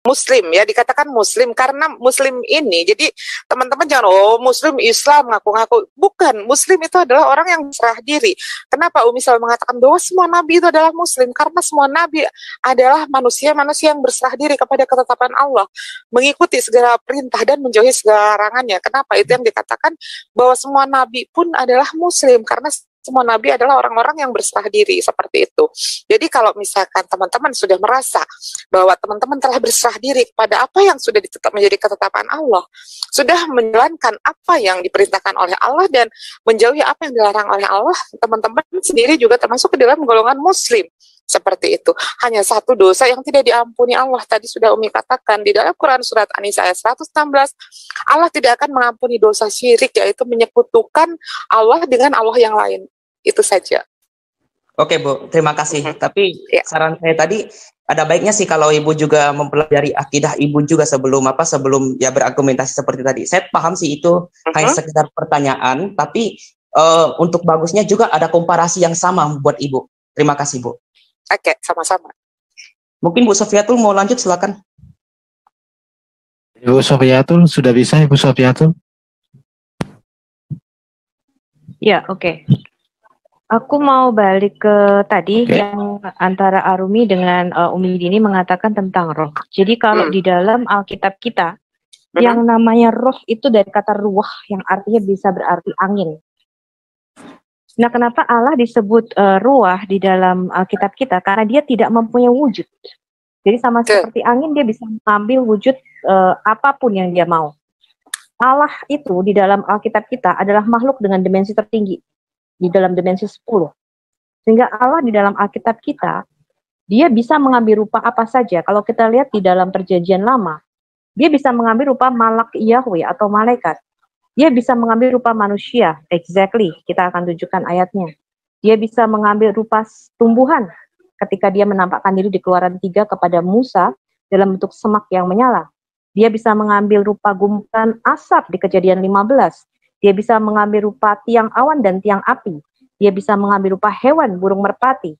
Muslim ya, dikatakan Muslim karena Muslim ini, jadi teman-teman jangan Muslim Islam ngaku-ngaku, bukan. Muslim itu adalah orang yang berserah diri. Kenapa Umi selalu mengatakan bahwa semua nabi itu adalah Muslim? Karena semua nabi adalah manusia-manusia yang berserah diri kepada ketetapan Allah, mengikuti segala perintah dan menjauhi segala larangannya. Kenapa? Itu yang dikatakan bahwa semua nabi pun adalah Muslim, karena semua nabi adalah orang-orang yang berserah diri, seperti itu. Jadi kalau misalkan teman-teman sudah merasa bahwa teman-teman telah berserah diri kepada apa yang sudah ditetap menjadi ketetapan Allah, sudah menjalankan apa yang diperintahkan oleh Allah dan menjauhi apa yang dilarang oleh Allah, teman-teman sendiri juga termasuk ke dalam golongan Muslim. Seperti itu. Hanya satu dosa yang tidak diampuni Allah. Tadi sudah Umi katakan di dalam Quran surat An-Nisa ayat 116, Allah tidak akan mengampuni dosa syirik, yaitu menyekutukan Allah dengan Allah yang lain. Itu saja. Oke Bu, terima kasih. Tapi saran saya tadi, ada baiknya sih kalau Ibu juga mempelajari akidah Ibu juga sebelum ya berargumentasi seperti tadi. Saya paham sih itu hanya sekedar pertanyaan, tapi untuk bagusnya juga ada komparasi yang sama buat Ibu. Terima kasih Bu. Oke, sama-sama. Mungkin Bu Sofiatul mau lanjut, silakan. Ibu Sofiatul, sudah bisa Ibu Sofiatul? Ya, oke. Aku mau balik ke tadi yang antara Arumi dengan Umi Dini mengatakan tentang roh. Jadi kalau di dalam Alkitab kita, yang namanya roh itu dari kata ruah, yang artinya bisa berarti angin. Nah, kenapa Allah disebut ruah di dalam Alkitab kita? Karena dia tidak mempunyai wujud. Jadi sama seperti angin, dia bisa mengambil wujud apapun yang dia mau. Allah itu di dalam Alkitab kita adalah makhluk dengan dimensi tertinggi, di dalam dimensi 10. Sehingga Allah di dalam Alkitab kita, dia bisa mengambil rupa apa saja. Kalau kita lihat di dalam Perjanjian Lama, dia bisa mengambil rupa malak Yahweh atau malaikat. Dia bisa mengambil rupa manusia, exactly, kita akan tunjukkan ayatnya. Dia bisa mengambil rupa tumbuhan, ketika dia menampakkan diri di Keluaran 3 kepada Musa dalam bentuk semak yang menyala. Dia bisa mengambil rupa gumpalan asap di Kejadian 15. Dia bisa mengambil rupa tiang awan dan tiang api. Dia bisa mengambil rupa hewan, burung merpati.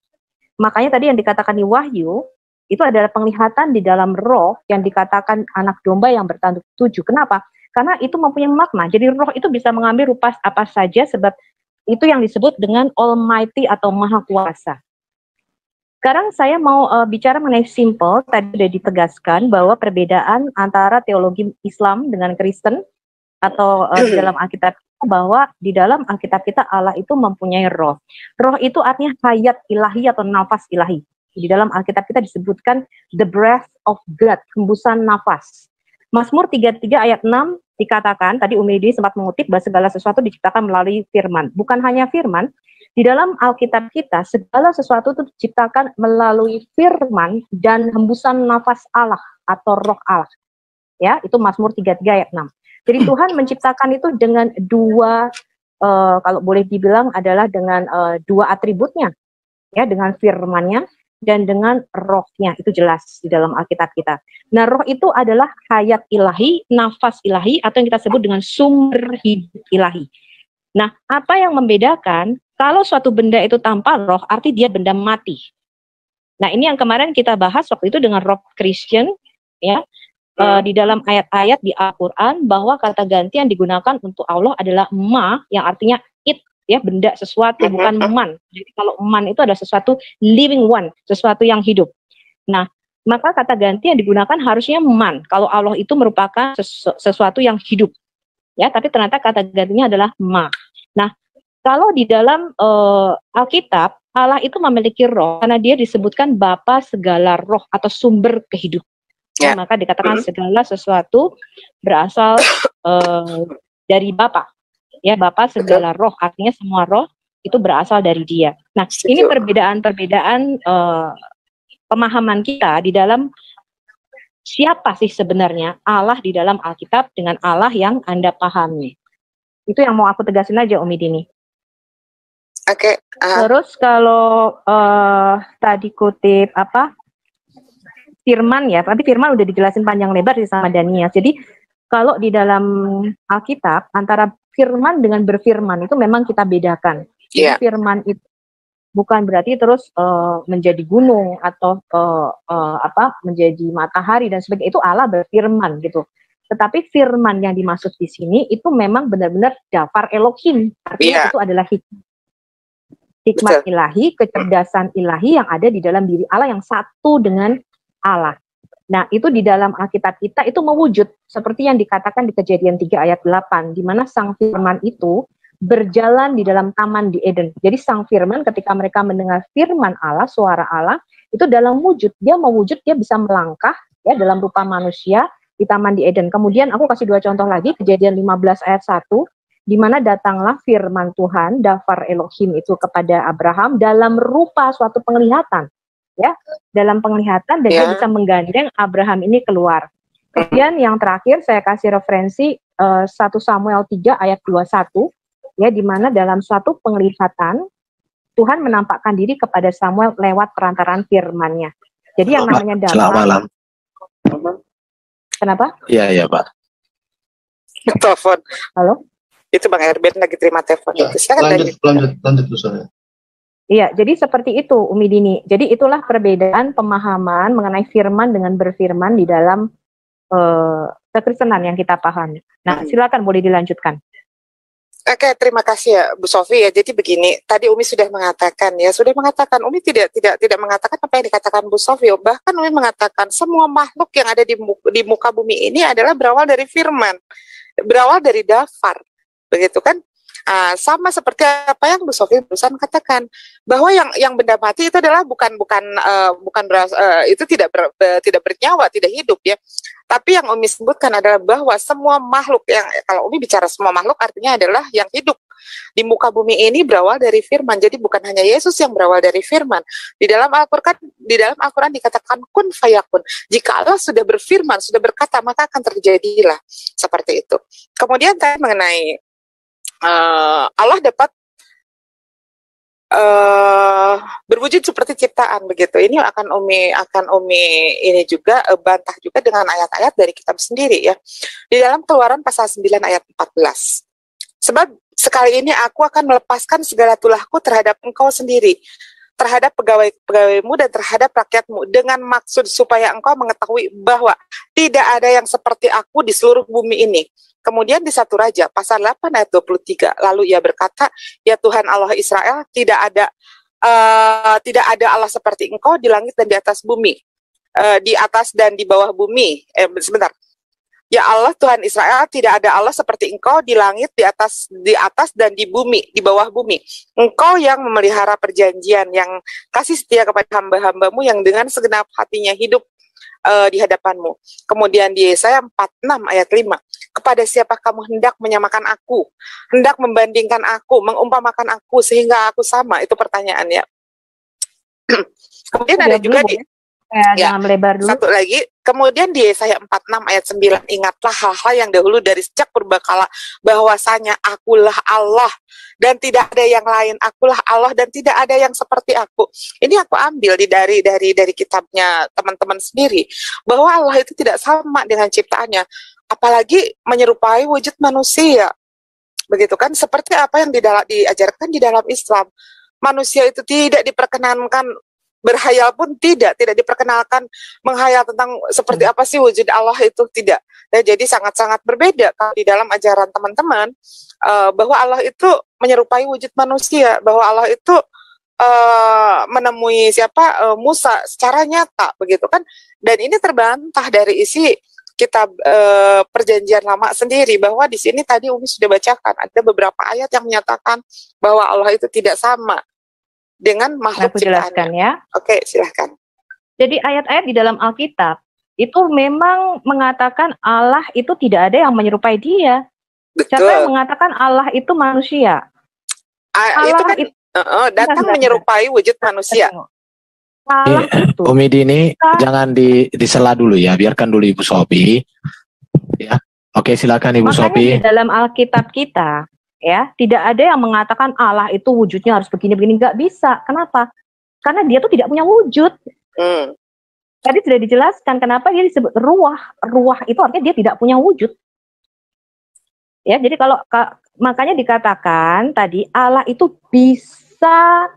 Makanya tadi yang dikatakan di Wahyu, itu adalah penglihatan di dalam roh yang dikatakan anak domba yang bertanduk 7. Kenapa? Karena itu mempunyai makna. Jadi roh itu bisa mengambil rupa apa saja, sebab itu yang disebut dengan Almighty atau Maha Kuasa. Sekarang saya mau bicara mengenai simple. Tadi sudah ditegaskan bahwa perbedaan antara teologi Islam dengan Kristen atau di dalam Alkitab, bahwa di dalam Alkitab kita Allah itu mempunyai roh. Roh itu artinya hayat ilahi atau nafas ilahi. Di dalam Alkitab kita disebutkan the breath of God, hembusan nafas. Mazmur 33 ayat 6 dikatakan, tadi Umi Dini sempat mengutip bahwa segala sesuatu diciptakan melalui firman. Bukan hanya firman, di dalam Alkitab kita segala sesuatu itu diciptakan melalui firman dan hembusan nafas Allah atau roh Allah. Ya, itu Mazmur 33 ayat 6. Jadi Tuhan menciptakan itu dengan dua, kalau boleh dibilang adalah dengan dua atributnya, ya, dengan firman-Nya dan dengan rohnya. Itu jelas di dalam Alkitab kita. Nah, roh itu adalah hayat ilahi, nafas ilahi, atau yang kita sebut dengan sumber hidup ilahi. Nah, apa yang membedakan kalau suatu benda itu tanpa roh, arti dia benda mati. Nah, ini yang kemarin kita bahas waktu itu dengan Rob Christian, ya, di dalam ayat-ayat di Al-Quran, bahwa kata ganti yang digunakan untuk Allah adalah ma, yang artinya it, ya, benda, sesuatu, bukan man. Jadi kalau man itu adalah sesuatu living one, sesuatu yang hidup. Nah, maka kata ganti yang digunakan harusnya man, kalau Allah itu merupakan sesuatu yang hidup. Ya, tapi ternyata kata gantinya adalah ma. Nah, kalau di dalam Alkitab, Allah itu memiliki roh, karena dia disebutkan Bapa segala roh atau sumber kehidupan. Ya, maka dikatakan segala sesuatu berasal dari Bapa. Ya, Bapa segala roh, artinya semua roh itu berasal dari Dia. Nah, ini perbedaan-perbedaan pemahaman kita di dalam siapa sih sebenarnya Allah di dalam Alkitab dengan Allah yang Anda pahami. Itu yang mau aku tegasin aja, Umi Dini. Oke. Terus kalau tadi kutip apa? Firman, ya, tapi firman udah dijelasin panjang lebar sih sama Dania. Jadi kalau di dalam Alkitab antara firman dengan berfirman itu memang kita bedakan. Jadi firman itu bukan berarti terus menjadi gunung atau menjadi matahari dan sebagainya. Itu Allah berfirman gitu. Tetapi firman yang dimaksud di sini itu memang benar-benar dafar Elohim, artinya itu adalah hikmat ilahi, kecerdasan ilahi yang ada di dalam diri Allah yang satu dengan Allah. Nah, itu di dalam Alkitab kita itu mewujud seperti yang dikatakan di Kejadian 3 ayat 8, di mana sang firman itu berjalan di dalam taman di Eden. Jadi sang firman ketika mereka mendengar firman Allah, suara Allah, itu dalam wujud, dia mewujud, dia bisa melangkah ya dalam rupa manusia di taman di Eden. Kemudian aku kasih 2 contoh lagi, Kejadian 15 ayat 1, di mana datanglah firman Tuhan, dafar Elohim itu kepada Abraham dalam rupa suatu penglihatan. Ya, dalam penglihatan dan dia bisa menggandeng Abraham ini keluar. Kemudian yang terakhir saya kasih referensi 1 Samuel 3 ayat 21 ya, di mana dalam suatu penglihatan Tuhan menampakkan diri kepada Samuel lewat perantaraan firman-Nya. Jadi yang namanya dafar. Selamat malam. Kenapa? Iya Pak. Telepon. Halo? Itu Bang Erben lagi terima telepon. Ya, lanjut Soalnya. Iya, jadi seperti itu Umi Dini. Jadi itulah perbedaan pemahaman mengenai firman dengan berfirman di dalam kekristenan yang kita pahami. Nah, silakan boleh dilanjutkan. Oke, terima kasih ya Bu Sofi ya. Jadi begini, tadi Umi sudah mengatakan Umi tidak mengatakan apa yang dikatakan Bu Sofi. Bahkan Umi mengatakan semua makhluk yang ada di muka bumi ini adalah berawal dari firman, berawal dari dafar, begitu kan? Sama seperti apa yang Bu Sofi barusan katakan, bahwa yang benda mati itu adalah itu tidak bernyawa, tidak hidup ya. Tapi yang Umi sebutkan adalah bahwa semua makhluk yang, kalau Umi bicara semua makhluk artinya adalah yang hidup di muka bumi ini berawal dari firman. Jadi bukan hanya Yesus yang berawal dari firman. Di dalam Al-Qur'an dikatakan kun fayakun. Jika Allah sudah berfirman, sudah berkata, maka akan terjadilah seperti itu. Kemudian tadi mengenai Allah dapat berwujud seperti ciptaan begitu. Ini akan Umi ini juga bantah juga dengan ayat-ayat dari kitab sendiri ya. Di dalam Keluaran pasal 9 ayat 14. Sebab sekali ini aku akan melepaskan segala tulahku terhadap engkau sendiri, terhadap pegawai-pegawaimu dan terhadap rakyatmu, dengan maksud supaya engkau mengetahui bahwa tidak ada yang seperti aku di seluruh bumi ini. Kemudian di 1 Raja pasal 8 ayat 23, lalu ia berkata, ya Tuhan Allah Israel, tidak ada Allah seperti engkau di langit dan di atas bumi, di atas dan di bawah bumi. Ya Allah Tuhan Israel, tidak ada Allah seperti engkau di langit, di atas dan di bumi, di bawah bumi. Engkau yang memelihara perjanjian, yang kasih setia kepada hamba-hambamu yang dengan segenap hatinya hidup di hadapanmu. Kemudian di Yesaya 46 ayat 5, kepada siapa kamu hendak menyamakan aku, hendak membandingkan aku, mengumpamakan aku sehingga aku sama? Itu pertanyaannya. Kemudian ada juga di jangan melebar dulu. Satu lagi, kemudian di Yesaya 46 ayat 9, ingatlah hal-hal yang dahulu dari sejak purbakala, bahwasanya akulah Allah dan tidak ada yang lain, akulah Allah dan tidak ada yang seperti aku. Ini aku ambil dari kitabnya teman-teman sendiri, bahwa Allah itu tidak sama dengan ciptaannya, apalagi menyerupai wujud manusia. Begitu kan, seperti apa yang diajarkan di dalam Islam. Manusia itu tidak diperkenankan berhayal pun tidak diperkenalkan menghayal tentang seperti apa sih wujud Allah itu, tidak. Dan jadi sangat-sangat berbeda kalau di dalam ajaran teman-teman, bahwa Allah itu menyerupai wujud manusia, bahwa Allah itu menemui Musa secara nyata, begitu kan. Dan ini terbantah dari isi kitab Perjanjian Lama sendiri, bahwa di sini tadi Umi sudah bacakan ada beberapa ayat yang menyatakan bahwa Allah itu tidak sama dengan makhluk ciptaannya. Ya. Oke, silahkan. Jadi ayat-ayat di dalam Alkitab itu memang mengatakan Allah itu tidak ada yang menyerupai Dia. Betul. Siapa yang mengatakan Allah itu manusia? Itu kan datang menyerupai wujud manusia. Allah itu. Umi Dini, jangan disela dulu ya, biarkan dulu Ibu Sofi. Ya, oke, silakan Ibu Sofi. Di dalam Alkitab kita, ya, tidak ada yang mengatakan Allah itu wujudnya harus begini-begini, nggak bisa. Kenapa? Karena dia tuh tidak punya wujud. Tadi sudah dijelaskan kenapa dia disebut ruah. Ruah itu artinya dia tidak punya wujud. Ya, jadi makanya dikatakan tadi Allah itu bisa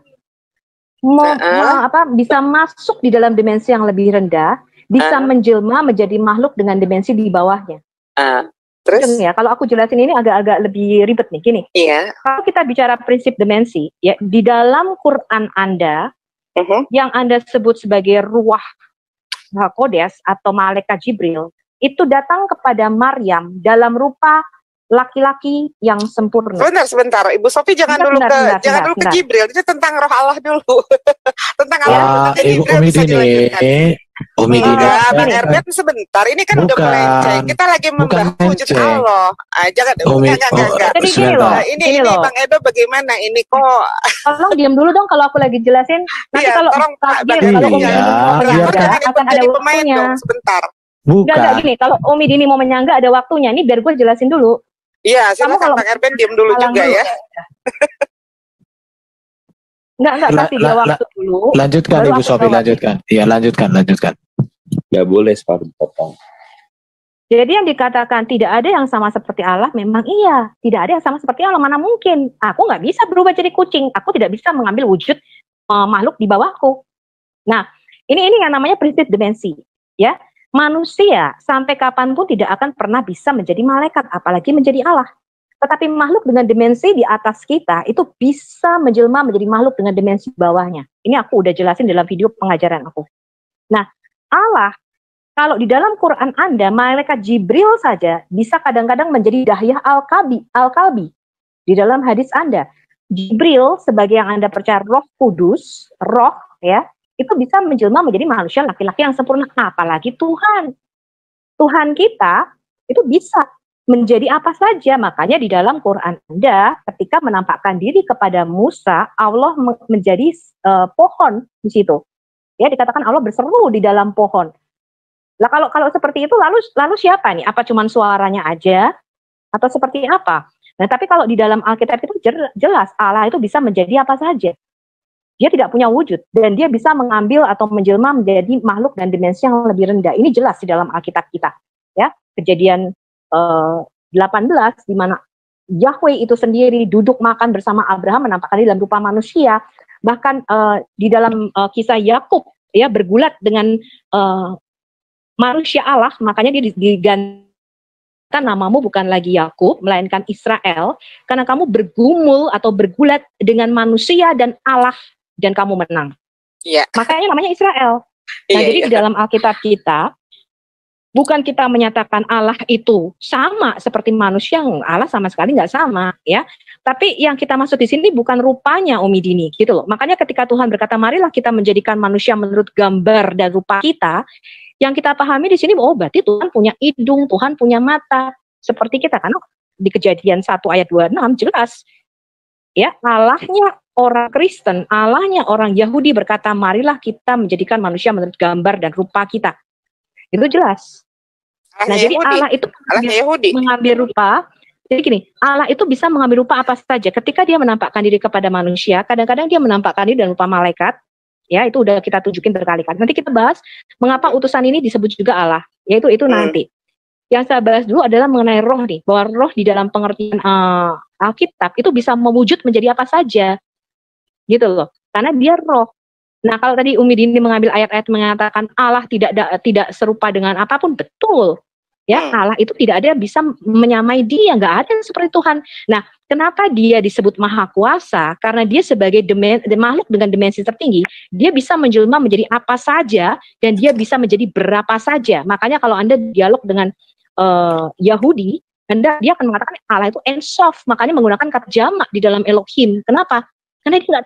bisa masuk di dalam dimensi yang lebih rendah, bisa menjelma menjadi makhluk dengan dimensi di bawahnya. Terus ya, kalau aku jelasin ini agak-agak lebih ribet nih, gini. Iya. Kalau kita bicara prinsip dimensi, ya di dalam Quran Anda yang Anda sebut sebagai ruah Kodes atau malaikat Jibril, itu datang kepada Maryam dalam rupa laki-laki yang sempurna. Sebentar, Ibu Sofi jangan dulu ke Jibril. Itu tentang roh Allah dulu. Tentang Allah Ibu Umi Dini. Umi Dini. Bang Erben sebentar. Ini kan udah melenceng. Kita lagi membahas wujud Allah. Jangan. Enggak. Jadi gini loh. Ini Bang Edo bagaimana? Ini kok. Tolong diam dulu dong kalau aku lagi jelasin. Nanti kalau akan ada waktunya. Sebentar. Enggak gini. Kalau Umi Dini mau menyangga ada waktunya. Ini biar gue jelasin dulu. Iya, silakan Bang Erben diam dulu juga ya. Enggak kasih dia waktu dulu. Lanjutkan Ibu Sofi, lanjutkan. Iya, lanjutkan. Enggak boleh potong. Jadi yang dikatakan tidak ada yang sama seperti Allah, memang iya. Tidak ada yang sama seperti Allah, mana mungkin. Aku nggak bisa berubah jadi kucing. Aku tidak bisa mengambil wujud makhluk di bawahku. Nah, ini yang namanya prinsip dimensi, ya. Manusia sampai kapanpun tidak akan pernah bisa menjadi malaikat, apalagi menjadi Allah. Tetapi makhluk dengan dimensi di atas kita itu bisa menjelma menjadi makhluk dengan dimensi bawahnya. Ini aku udah jelasin dalam video pengajaran aku. Nah, Allah, kalau di dalam Quran Anda, malaikat Jibril saja bisa kadang-kadang menjadi Dahyah Al-Kalbi. Di dalam hadis Anda, Jibril sebagai yang Anda percaya roh kudus, roh ya, itu bisa menjelma menjadi manusia laki-laki yang sempurna. Apalagi Tuhan. Tuhan kita itu bisa menjadi apa saja. Makanya di dalam Quran Anda ketika menampakkan diri kepada Musa, Allah menjadi pohon di situ. Ya, dikatakan Allah berseru di dalam pohon. Lah kalau seperti itu lalu siapa nih? Apa cuman suaranya aja atau seperti apa? Nah, tapi kalau di dalam Alkitab itu jelas Allah itu bisa menjadi apa saja. Dia tidak punya wujud dan dia bisa mengambil atau menjelma menjadi makhluk dan dimensi yang lebih rendah. Ini jelas di dalam Alkitab kita. Ya, Kejadian 18 di mana Yahweh itu sendiri duduk makan bersama Abraham menampakkan diri dalam rupa manusia. Bahkan di dalam kisah Yakub ya bergulat dengan manusia Allah, makanya dia digantikan namamu bukan lagi Yakub melainkan Israel karena kamu bergumul atau bergulat dengan manusia dan Allah dan kamu menang. Iya. Makanya namanya Israel. Nah, jadi di dalam Alkitab kita bukan kita menyatakan Allah itu sama seperti manusia, Allah sama sekali nggak sama, ya. Tapi yang kita maksud di sini bukan rupanya, Umi Dini, gitu loh. Makanya ketika Tuhan berkata, marilah kita menjadikan manusia menurut gambar dan rupa kita, yang kita pahami di sini, oh berarti Tuhan punya hidung, Tuhan punya mata, seperti kita, karena di Kejadian 1 ayat 26 jelas, ya Allahnya orang Kristen, Allahnya orang Yahudi berkata, marilah kita menjadikan manusia menurut gambar dan rupa kita. Itu jelas. Nah, jadi Allah itu mengambil rupa. Jadi gini, Allah itu bisa mengambil rupa apa saja. Ketika dia menampakkan diri kepada manusia, kadang-kadang dia menampakkan diri dalam rupa malaikat. Ya, itu udah kita tunjukin berkali-kali. Nanti kita bahas mengapa utusan ini disebut juga Allah. Yaitu nanti. Yang saya bahas dulu adalah mengenai roh nih. Bahwa roh di dalam pengertian Alkitab itu bisa mewujud menjadi apa saja. Gitu loh. Karena dia roh. Nah, kalau tadi Umi Dini mengambil ayat-ayat mengatakan Allah tidak serupa dengan apapun, betul. Ya, Allah itu tidak ada yang bisa menyamai dia, nggak ada yang seperti Tuhan. Nah, kenapa dia disebut Maha Kuasa? Karena dia sebagai makhluk dengan dimensi tertinggi, dia bisa menjelma menjadi apa saja dan dia bisa menjadi berapa saja. Makanya kalau Anda dialog dengan Yahudi, dia akan mengatakan Allah itu Ensof, makanya menggunakan kata jamak di dalam Elohim. Kenapa? Karena dia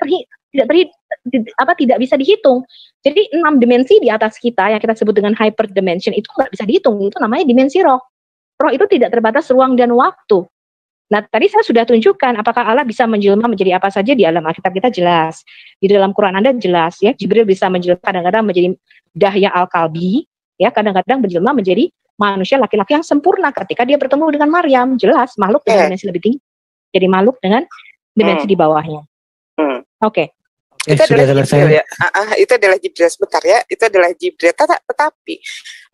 tidak bisa dihitung. Jadi 6 dimensi di atas kita yang kita sebut dengan hyperdimension itu nggak bisa dihitung. Itu namanya dimensi roh. Roh itu tidak terbatas ruang dan waktu. Nah, tadi saya sudah tunjukkan apakah Allah bisa menjelma menjadi apa saja di dalam Alkitab kita jelas. Di dalam Quran Anda jelas ya. Jibril bisa menjelma kadang-kadang menjadi Dahyah Al-Kalbi, ya, kadang-kadang menjelma menjadi manusia laki-laki yang sempurna ketika dia bertemu dengan Maryam. Jelas makhluk dengan dimensi lebih tinggi. Jadi makhluk dengan dimensi di bawahnya. Oke. Itu adalah Jibril ya. Itu adalah Jibril sebentar ya. Itu adalah Jibril. Tetapi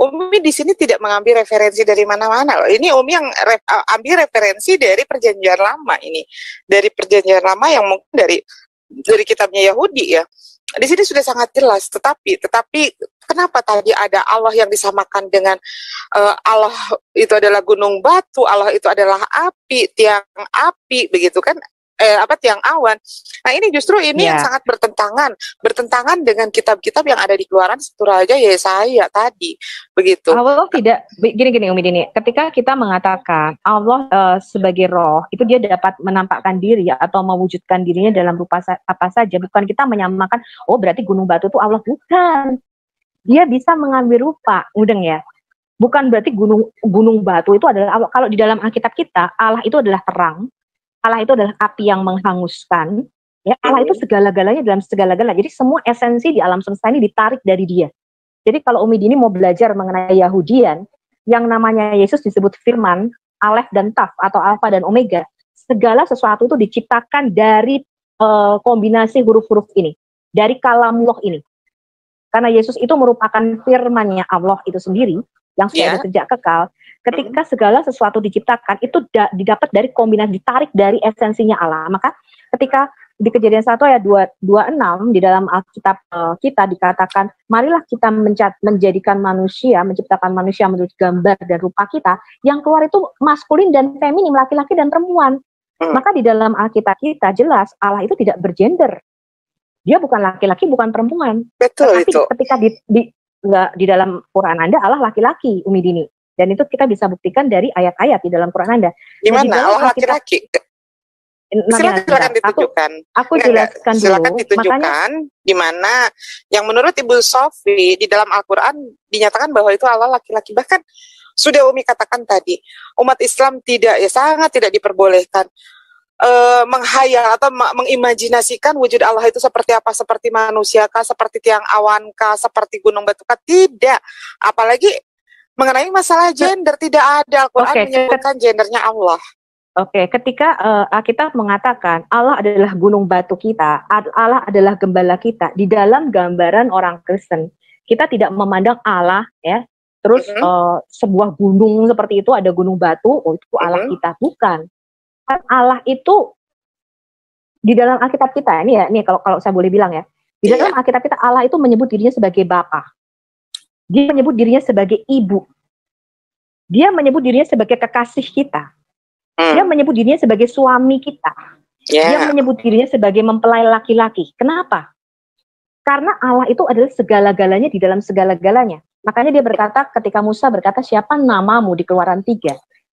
Umi di sini tidak mengambil referensi dari mana-mana loh. Ini Umi yang ambil referensi dari Perjanjian Lama ini. Dari Perjanjian Lama yang mungkin dari kitabnya Yahudi ya. Di sini sudah sangat jelas, tetapi kenapa tadi ada Allah yang disamakan dengan Allah itu adalah gunung batu, Allah itu adalah api, tiang api, begitu kan? Tiang awan. Nah ini justru yang sangat bertentangan dengan kitab-kitab yang ada di Keluaran, Raja, Yesaya tadi, begitu. Allah tidak gini Umi Dini. Ketika kita mengatakan Allah sebagai roh, itu dia dapat menampakkan diri atau mewujudkan dirinya dalam rupa apa saja. Bukan kita menyamakan, oh berarti gunung batu itu Allah, bukan. Dia bisa mengambil rupa, mudeng ya. Bukan berarti gunung batu itu adalah Allah. Kalau di dalam Alkitab kita, Allah itu adalah terang. Allah itu adalah api yang menghanguskan, ya Allah itu segala-galanya dalam segala-galanya. Jadi semua esensi di alam semesta ini ditarik dari Dia. Jadi kalau Umi Dini mau belajar mengenai Yahudian, yang namanya Yesus disebut Firman, Alef dan Taf atau Alfa dan Omega. Segala sesuatu itu diciptakan dari kombinasi huruf-huruf ini, dari kalamullah ini. Karena Yesus itu merupakan firman-Nya Allah itu sendiri yang sudah ada sejak kekal. Ketika segala sesuatu diciptakan, itu didapat dari kombinasi, ditarik dari esensinya Allah. Maka ketika di Kejadian 1 ayat 26 di dalam Alkitab kita dikatakan, marilah kita menjadikan manusia, menciptakan manusia menurut gambar dan rupa kita, yang keluar itu maskulin dan feminim, laki-laki dan perempuan. Maka di dalam Alkitab kita jelas Allah itu tidak bergender. Dia bukan laki-laki, bukan perempuan. Betul. Tapi ketika di dalam Quran Anda Allah laki-laki, Umi Dini. Dan itu kita bisa buktikan dari ayat-ayat di dalam Quran Anda. Gimana Allah laki-laki? Silakan ditunjukkan. Aku jelaskan dulu. Silakan ditunjukkan di mana yang menurut Ibu Sofi di dalam Al-Quran dinyatakan bahwa itu Allah laki-laki. Bahkan sudah Umi katakan tadi, umat Islam sangat tidak diperbolehkan menghayal atau mengimajinasikan wujud Allah itu seperti apa, seperti manusia kah, seperti tiang awan kah, seperti gunung batu kah, tidak. Apalagi mengenai masalah gender, tidak ada Al-Quran menyebutkan gendernya Allah. Ketika kita mengatakan Allah adalah gunung batu kita, Allah adalah gembala kita, di dalam gambaran orang Kristen, kita tidak memandang Allah ya, terus sebuah gunung seperti itu, ada gunung batu, itu Allah kita, bukan. Allah itu di dalam Alkitab kita ini kalau saya boleh bilang ya, di dalam Alkitab kita Allah itu menyebut dirinya sebagai Bapa. Dia menyebut dirinya sebagai ibu. Dia menyebut dirinya sebagai kekasih kita. Dia menyebut dirinya sebagai suami kita. Dia menyebut dirinya sebagai mempelai laki-laki. Kenapa? Karena Allah itu adalah segala-galanya di dalam segala-galanya. Makanya dia berkata ketika Musa berkata, siapa namamu di Keluaran 3?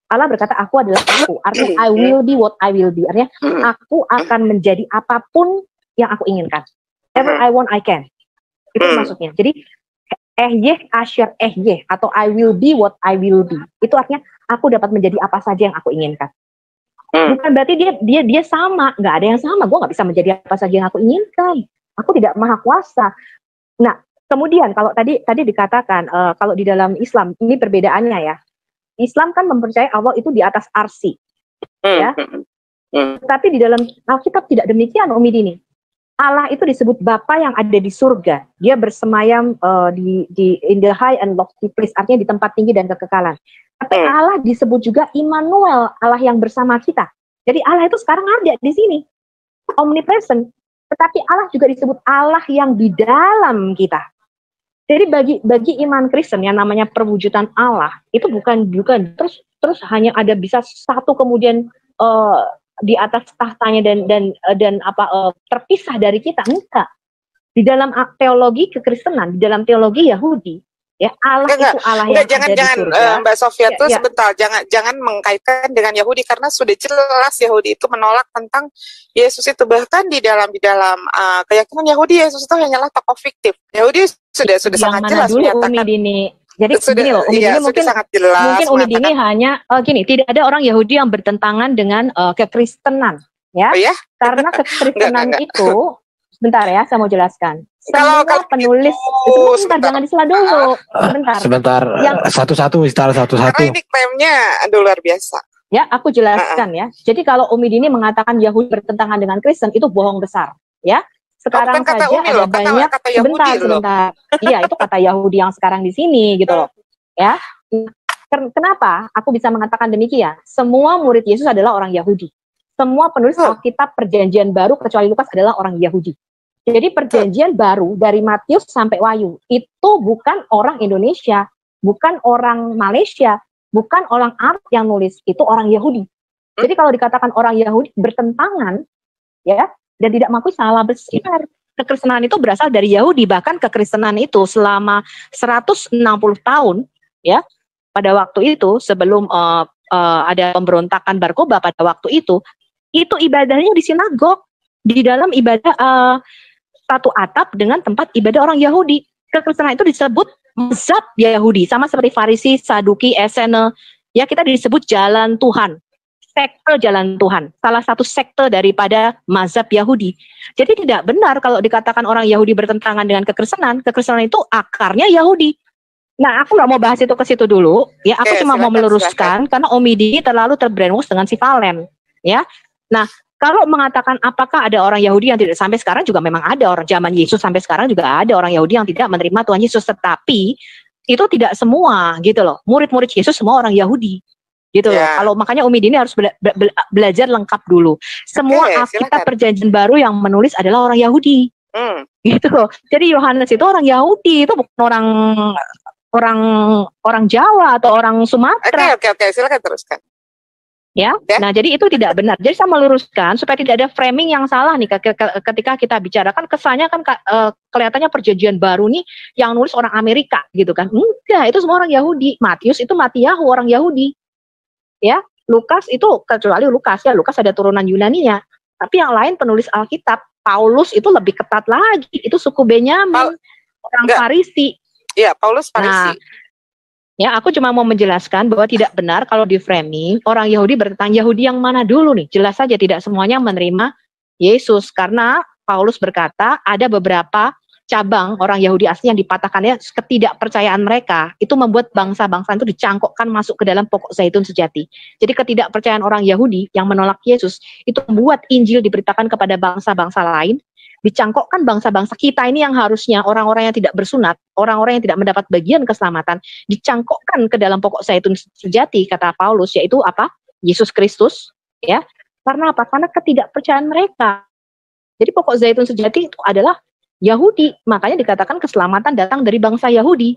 Allah berkata, aku adalah aku. Artinya I will be what I will be. Artinya aku akan menjadi apapun yang aku inginkan. Whatever I want, I can. Itu maksudnya. Jadi Ehyeh Asyar Ehyeh atau I will be what I will be. Itu artinya aku dapat menjadi apa saja yang aku inginkan. Bukan berarti dia sama, nggak ada yang sama. Gue nggak bisa menjadi apa saja yang aku inginkan. Aku tidak maha kuasa. Nah, kemudian kalau tadi dikatakan kalau di dalam Islam ini perbedaannya ya. Islam kan mempercayai Allah itu di atas arsy, ya. Tapi di dalam Alkitab tidak demikian, Umi Dini. Allah itu disebut Bapa yang ada di surga. Dia bersemayam di in the high and lofty place, artinya di tempat tinggi dan kekekalan. Tapi Allah disebut juga Immanuel, Allah yang bersama kita. Jadi Allah itu sekarang ada di sini, omnipresent. Tetapi Allah juga disebut Allah yang di dalam kita. Jadi bagi iman Kristen yang namanya perwujudan Allah itu bukan terus hanya ada bisa satu kemudian di atas tahtanya dan terpisah dari kita, enggak. Di dalam teologi kekristenan, di dalam teologi Yahudi, ya Allah itu Allah yang ada di surga. Mbak Sofia tuh sebentar, jangan mengkaitkan dengan Yahudi karena sudah jelas Yahudi itu menolak tentang Yesus itu. Bahkan di dalam keyakinan Yahudi, Yesus itu hanyalah tokoh fiktif. Yahudi sudah sangat jelas menyatakan. Jadi begini loh, Umi Dini mungkin Umi Dini hanya gini, tidak ada orang Yahudi yang bertentangan dengan kekristenan, ya. Oh, ya? Karena kekristenan itu, sebentar ya, saya mau jelaskan. Semua penulis, sebentar, jangan disela dulu. Sebentar, satu-satu. Karena ini klaimnya luar biasa. Ya, aku jelaskan ya. Jadi kalau Umi Dini mengatakan Yahudi bertentangan dengan Kristen, itu bohong besar, ya. Sekarang saja ada banyak sebentar. Iya, itu kata Yahudi yang sekarang di sini gitu loh. Ya. Kenapa aku bisa mengatakan demikian? Semua murid Yesus adalah orang Yahudi. Semua penulis Alkitab Perjanjian Baru kecuali Lukas adalah orang Yahudi. Jadi perjanjian baru dari Matius sampai Wahyu itu bukan orang Indonesia, bukan orang Malaysia, bukan orang Arab yang nulis, itu orang Yahudi. Jadi kalau dikatakan orang Yahudi bertentangan, ya, dan tidak mengakui, salah besar. Kekristenan itu berasal dari Yahudi, bahkan kekristenan itu selama 160 tahun, ya, pada waktu itu sebelum ada pemberontakan Bar Kokhba pada waktu itu ibadahnya di sinagog, di dalam ibadah satu atap dengan tempat ibadah orang Yahudi. Kekristenan itu disebut mazhab Yahudi, sama seperti Farisi, Saduki, Esene. Ya, kita disebut jalan Tuhan, sekte jalan Tuhan, salah satu sekte daripada mazhab Yahudi. Jadi tidak benar kalau dikatakan orang Yahudi bertentangan dengan kekristenan. Kekristenan itu akarnya Yahudi. Nah, aku nggak mau bahas itu ke situ dulu. Ya, aku cuma mau meluruskan karena Om Dini terlalu terbrainwash dengan si Valen. Ya, nah. Kalau mengatakan apakah ada orang Yahudi yang tidak, sampai sekarang juga memang ada orang zaman Yesus, sampai sekarang juga ada orang Yahudi yang tidak menerima Tuhan Yesus, tetapi itu tidak semua gitu loh. Murid-murid Yesus semua orang Yahudi gitu loh. Kalau makanya Umi Dini harus belajar lengkap dulu. Semua Alkitab Perjanjian Baru yang menulis adalah orang Yahudi. Gitu loh. Jadi Yohanes itu orang Yahudi, itu bukan orang Jawa atau orang Sumatera. Oke, silakan teruskan. Ya, nah jadi itu tidak benar. Jadi saya meluruskan supaya tidak ada framing yang salah nih ketika kita bicarakan, kesannya kan kelihatannya Perjanjian Baru nih yang nulis orang Amerika gitu kan. Enggak, itu semua orang Yahudi. Matius itu Matiyahu, orang Yahudi. Ya, Lukas itu, kecuali Lukas ya, Lukas ada turunan Yunaninya. Tapi yang lain penulis Alkitab, Paulus itu lebih ketat lagi. Itu suku Benyamin, orang Farisi. Iya, Paulus Farisi. Ya, aku cuma mau menjelaskan bahwa tidak benar kalau di framing orang Yahudi bertentang. Yahudi yang mana dulu nih? Jelas saja tidak semuanya menerima Yesus, karena Paulus berkata ada beberapa cabang orang Yahudi asli yang dipatahkannya ketidakpercayaan mereka. Itu membuat bangsa-bangsa itu dicangkokkan masuk ke dalam pokok zaitun sejati. Jadi ketidakpercayaan orang Yahudi yang menolak Yesus itu membuat Injil diberitakan kepada bangsa-bangsa lain. Dicangkokkan bangsa-bangsa kita ini yang harusnya orang-orang yang tidak bersunat, orang-orang yang tidak mendapat bagian keselamatan, dicangkokkan ke dalam pokok zaitun sejati, kata Paulus, yaitu apa? Yesus Kristus, ya. Karena apa? Karena ketidakpercayaan mereka. Jadi pokok zaitun sejati itu adalah Yahudi, makanya dikatakan keselamatan datang dari bangsa Yahudi.